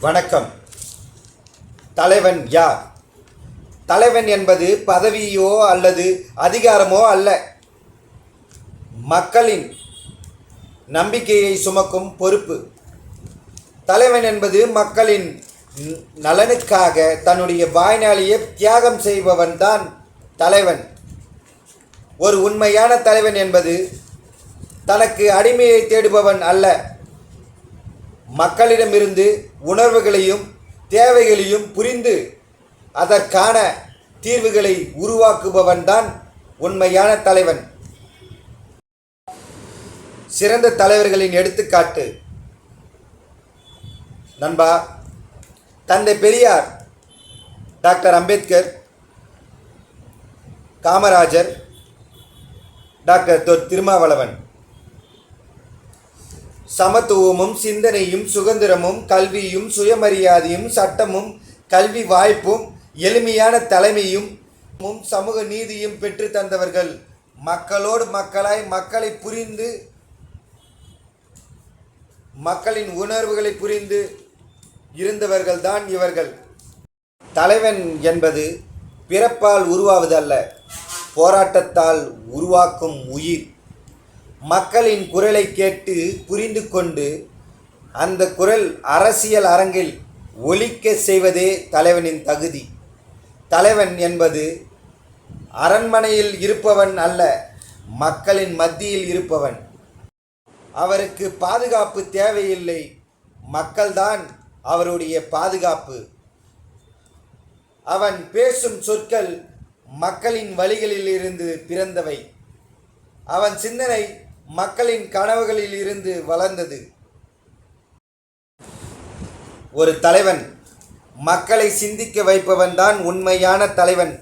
வணக்கம். தலைவன் யார்? தலைவன் என்பது பதவியோ அல்லது அதிகாரமோ அல்ல. மக்களின் நம்பிக்கையை சுமக்கும் பொறுப்பு. தலைவன் என்பது மக்களின் நலனுக்காக தன்னுடைய வாழ்நாளையே தியாகம் செய்பவன் தான் தலைவன். ஒரு உண்மையான தலைவன் என்பது தனக்கு அடிமையை தேடுபவன் அல்ல. மக்களிடமிருந்து உணர்வுகளையும் தேவைகளையும் புரிந்து அதற்கான தீர்வுகளை உருவாக்குபவன் தான் உண்மையான தலைவன். சிறந்த தலைவர்களின் எடுத்துக்காட்டு நண்பா, தந்தை பெரியார், டாக்டர் அம்பேத்கர், காமராஜர், டாக்டர் திருமாவளவன். சமத்துவமும் சிந்தனையும் சுதந்திரமும் கல்வியும் சுயமரியாதையும் சட்டமும் கல்வி வாய்ப்பும் எளிமையான தலைமையும் சமூக நீதியும் பெற்று தந்தவர்கள். மக்களோடு மக்களாய் மக்களை புரிந்து மக்களின் உணர்வுகளை புரிந்து இருந்தவர்கள் தான் இவர்கள். தலைவன் என்பது பிறப்பால் உருவாவதல்ல, போராட்டத்தால் உருவாக்கும் உயிர். மக்களின் குரலை கேட்டு புரிந்து கொண்டு அந்த குரல் அரசியல் அரங்கில் ஒலிக்க செய்வதே தலைவனின் தகுதி. தலைவன் என்பது அரண்மனையில் இருப்பவன் அல்ல, மக்களின் மத்தியில் இருப்பவன். அவருக்கு பாதுகாப்பு தேவையில்லை, மக்கள்தான் அவருடைய பாதுகாப்பு. அவன் பேசும் சொற்கள் மக்களின் வழிகளில் இருந்து பிறந்தவை. அவன் சிந்தனை மக்களின் கனவுகளில் இருந்து வளர்ந்தது. ஒரு தலைவன் மக்களை சிந்திக்க வைப்பவன் தான் உண்மையான தலைவன்.